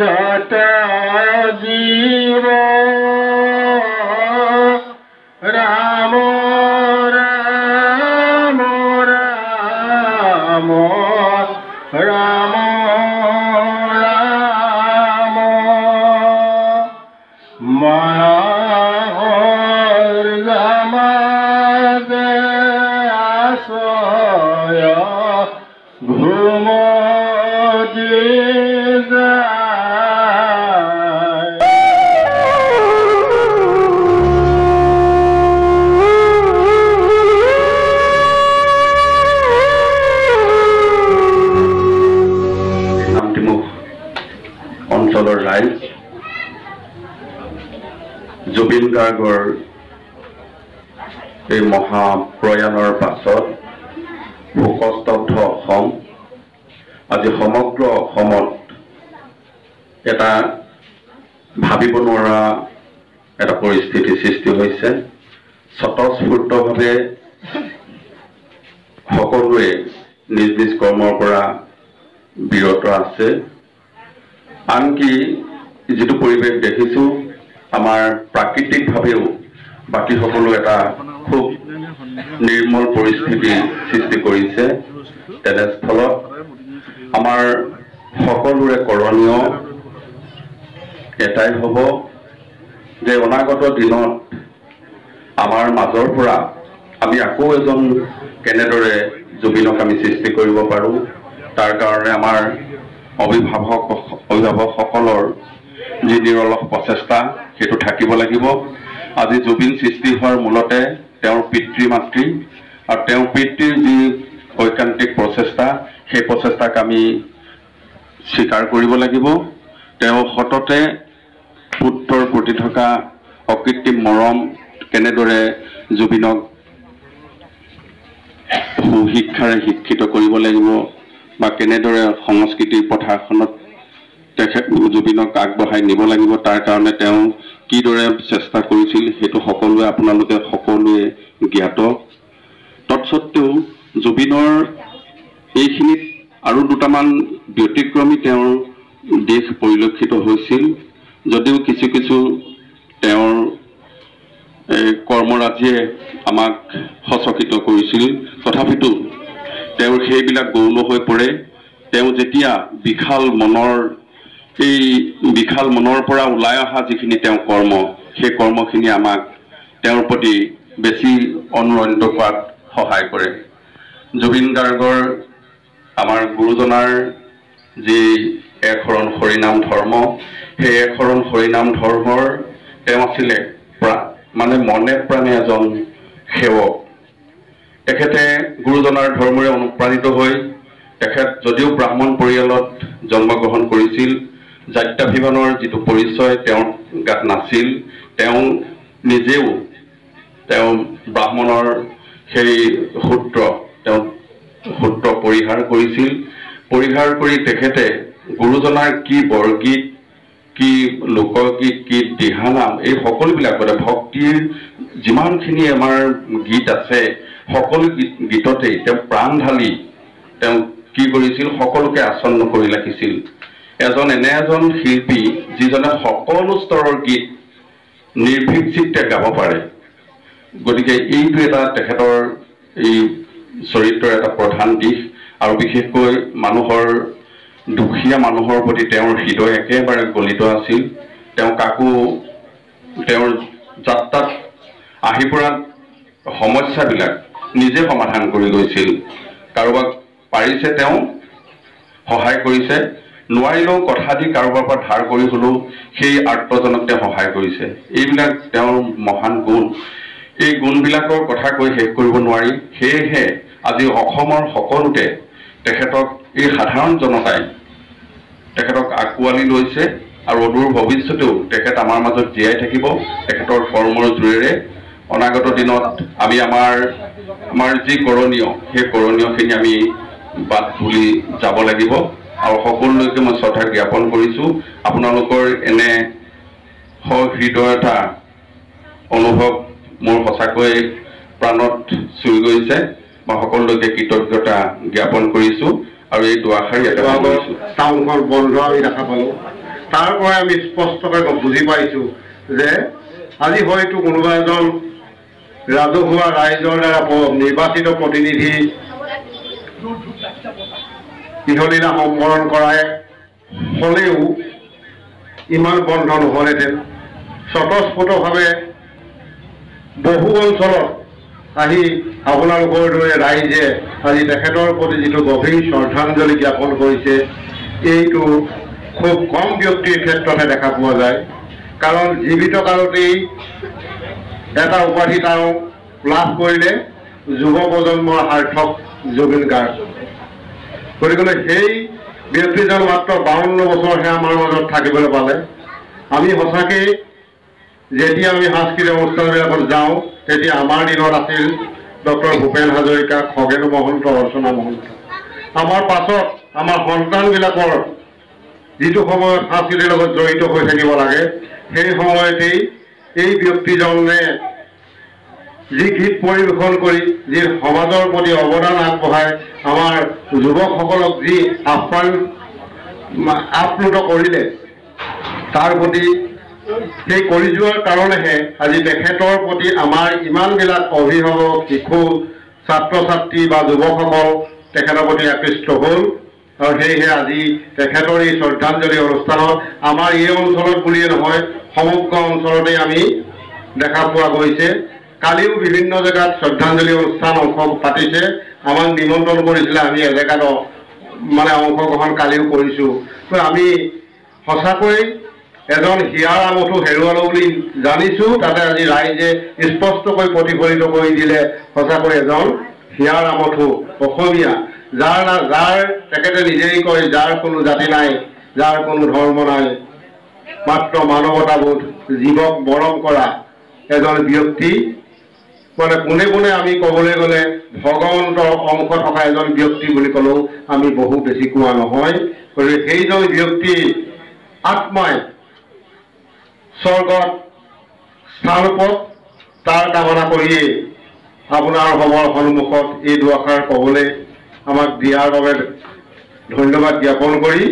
जटा जीव राम राम राम राम राम मायार गमादे आशय घुम অঞ্চলৰ ৰাইজ জুবিন গাৰ্গৰ এই মহাপ্ৰয়াণৰ পাছত শোকস্তব্ধ অসম আজি সমগ্ৰ অসমত এটা ভাবিব নোৱাৰা এটা পৰিস্থিতি সৃষ্টি হৈছে স্বতঃস্ফূৰ্তভাৱে সকলোৱে নিজ নিজ কৰ্মৰ পৰা বিৰত আছে আনকি যেটো পৰিবেশ দেখিছো আমাৰ প্ৰাকৃতিকভাৱেও বাকি সকলো এটা খুব নিৰ্মল পৰিস্থিতি সৃষ্টি কৰিছে তেনেস্থলত আমাৰ সকলোৰে কৰণীয় এটাই হ'ব যে অনাগত দিনত আমাৰ মাজৰ পৰা আমি আকৌ এজন কেনেদৰে জুবিনক আমি সৃষ্টি কৰিব পাৰোঁ তাৰ কাৰণে আমাৰ অভিভাৱকসকলৰ যি নিৰলস প্ৰচেষ্টা সেইটো থাকিব লাগিব আজি জুবিন সৃষ্টি হোৱাৰ মূলতে তেওঁৰ পিতৃ মাতৃ আৰু তেওঁৰ পিতৃৰ যি ঐকান্তিক প্ৰচেষ্টা সেই প্ৰচেষ্টাক আমি স্বীকাৰ কৰিব লাগিব তেওঁ সততে পুত্ৰৰ প্ৰতি থকা অকৃত্ৰিম মৰম কেনেদৰে জুবিনক সুশিক্ষাৰে শিক্ষিত কৰিব লাগিব বা কেনেদৰে সংস্কৃতিৰ পথাৰখনত তেখেত জুবিনক আগবঢ়াই নিব লাগিব তাৰ কাৰণে তেওঁ কিদৰে চেষ্টা কৰিছিল সেইটো সকলোৱে আপোনালোকে সকলোৱে জ্ঞাত তৎসত্ত্বেও জুবিনৰ এইখিনিত আৰু দুটামান ব্যতিক্ৰমী তেওঁৰ দেশ পৰিলক্ষিত হৈছিল যদিও কিছু কিছু তেওঁৰ কৰ্মৰাজিয়ে আমাক সচকিত কৰিছিল তথাপিতো তেওঁৰ সেইবিলাক গৌণ হৈ পৰে তেওঁ যেতিয়া বিশাল মনৰ পৰা ওলাই অহা যিখিনি তেওঁ কৰ্ম সেই কৰ্মখিনি আমাক তেওঁৰ প্ৰতি বেছি অনুৰঞ্জিত কৰাত সহায় কৰে জুবিন গাৰ্গৰ আমাৰ গুৰুজনাৰ যি একশৰণ হৰিনাম ধৰ্ম সেই একশৰণ হৰিনাম ধৰ্মৰ তেওঁ আছিলে মানে মনে প্ৰাণে এজন সেৱক তেখেতে গুৰুজনাৰ ধৰ্মৰে অনুপ্ৰাণিত হৈ তেখেত যদিও ব্ৰাহ্মণ পৰিয়ালত জন্মগ্ৰহণ কৰিছিল জাত্যাভিমানৰ যিটো পৰিচয় তেওঁৰ গাত নাছিল তেওঁ নিজেও তেওঁ ব্ৰাহ্মণৰ সেই সূত্ৰ পৰিহাৰ কৰিছিল পৰিহাৰ কৰি তেখেতে গুৰুজনাৰ কি বৰগীত কি লোকগীত কি দিহানাম এই সকলোবিলাকতে ভক্তিৰ যিমানখিনি আমাৰ গীত আছে সকলো গীততেই তেওঁ প্ৰাণ ঢালি তেওঁ কি কৰিছিল সকলোকে আচ্ছন্ন কৰি ৰাখিছিল এনে এজন শিল্পী যিজনে সকলো স্তৰৰ গীত নিৰ্ভীক চিত্তে গাব পাৰে গতিকে এইটো এটা তেখেতৰ এই চৰিত্ৰৰ এটা প্ৰধান দিশ আৰু বিশেষকৈ দুখীয়া মানুহৰ প্ৰতি তেওঁৰ হৃদয় একেবাৰে গলিত আছিল তেওঁ কাকো তেওঁৰ যাত্ৰাত আহি পৰা সমস্যাবিলাক নিজে সমাধান কৰি গৈছিল কাৰোবাক পাৰিছে তেওঁ সহায় কৰিছে নোৱাৰিলেও কথা দি কাৰোবাৰ পৰা ধাৰ কৰি হলেও সেই আৰ্তজনক তেওঁ সহায় কৰিছে এইবিলাক তেওঁৰ মহান গুণ এই গুণবিলাকৰ কথা কৈ শেষ কৰিব নোৱাৰি সেয়েহে আজি অসমৰ সকলোতে তেখেতক এই সাধাৰণ জনতাই তেখেতক আকোৱালি লৈছে আৰু অদূৰ ভৱিষ্যতেও তেখেত আমাৰ মাজত জীয়াই থাকিব তেখেতৰ কৰ্মৰ জৰিয়তে অনাগত দিনত আমি আমাৰ যি কৰণীয় সেই কৰণীয়খিনি আমি বাদ তুলি যাব লাগিব আৰু সকলোলৈকে মই শ্ৰদ্ধা জ্ঞাপন কৰিছোঁ আপোনালোকৰ এনে সহৃদয়তা অনুভৱ মোৰ সঁচাকৈ প্ৰাণত চুই গৈছে মই সকলোলৈকে কৃতজ্ঞতা জ্ঞাপন কৰিছোঁ আৰু এই দুআষাৰি এটা কৰিছোঁ টাউনখন বন্ধ আমি দেখা পালোঁ তাৰ পৰা আমি স্পষ্টকৈ বুজি পাইছোঁ যে আজি হয়তো কোনোবা এজন ৰাজহুৱা ৰাইজৰ দ্বাৰা নিৰ্বাচিত প্ৰতিনিধি ইহলীলা সম্বৰণ কৰাই হ'লেও ইমান বন্ধ নহ'লহেঁতেন। স্বতঃস্ফূৰ্তভাৱে বহু অঞ্চলত আহি আপোনালোকৰ দৰে ৰাইজে আজি তেখেতৰ প্ৰতি যিটো গভীৰ শ্ৰদ্ধাঞ্জলি জ্ঞাপন কৰিছে, এইটো খুব কম ব্যক্তিৰ ক্ষেত্ৰতে দেখা পোৱা যায়। কাৰণ জীৱিত কালতেই এটা উপাধি তেওঁ লাভ কৰিলে যুৱ প্ৰজন্মৰ সাৰ্থক জুবিন গাৰ্গ। গতিকে সেই ব্যক্তিজন মাত্ৰ 52 বছৰহে আমাৰ মাজত থাকিবলৈ পালে। আমি সঁচাকৈ যেতিয়া আমি সাংস্কৃতিক অনুষ্ঠানবিলাকত যাওঁ তেতিয়া আমাৰ দিনত আছিল ডক্টৰ ভূপেন হাজৰিকা, খগেন মহন্ত, অৰ্চনা মহন্ত। আমাৰ পাছত আমাৰ সন্তানবিলাকৰ যিটো সময়ত সাংস্কৃতিৰ লগত জড়িত হৈ থাকিব লাগে, সেই সময়তেই এই ব্যক্তিজনে যি গীত পৰিৱেশন কৰি যি সমাজৰ প্ৰতি অৱদান আগবঢ়াই আমাৰ যুৱকসকলক যি আপ্লুত কৰিলে, তাৰ প্ৰতি সেই কৰি যোৱাৰ কাৰণেহে আজি তেখেতৰ প্ৰতি আমাৰ ইমানবিলাক অভিভাৱক, শিশু, ছাত্ৰ ছাত্ৰী বা যুৱকসকল তেখেতৰ প্ৰতি আকৃষ্ট হ'ল। আৰু সেয়েহে আজি তেখেতৰ এই শ্ৰদ্ধাঞ্জলি অনুষ্ঠানত আমাৰ এই অঞ্চলত বুলিয়ে নহয় সমগ্ৰ অঞ্চলতে আমি দেখা পোৱা গৈছে। কালিও বিভিন্ন জেগাত শ্ৰদ্ধাঞ্জলি অনুষ্ঠান পাতিছে, আমাক নিমন্ত্ৰণ কৰিছিলে, আমি এজেগাত অংশগ্ৰহণ কালিও কৰিছোঁ। আমি সঁচাকৈ এজন হিয়াৰ আমঠু হেৰুৱালো বুলি জানিছোঁ। তাতে আজি ৰাইজে স্পষ্টকৈ প্ৰতিফলিত কৰি দিলে সঁচাকৈ এজন হিয়াৰ আমঠু অসমীয়া, যাৰ তেখেতে নিজেই কয় যাৰ কোনো জাতি নাই, যাৰ কোনো ধৰ্ম নাই, মাত্ৰ মানৱতাবোধ, জীৱক মৰম কৰা এজন ব্যক্তি। পোনে পোনে আমি ক'বলৈ গ'লে ভগৱন্তৰ অংশ থকা এজন ব্যক্তি বুলি ক'লেও আমি বহু বেছি কোৱা নহয়। গতিকে সেইজন ব্যক্তি আত্মাই স্বৰ্গত স্থান পাওক তাৰ কামনা কৰিয়েই আপোনাৰ সবৰ সন্মুখত এই দুআষাৰ ক'বলৈ আমাক দিয়াৰ বাবে ধন্যবাদ জ্ঞাপন কৰি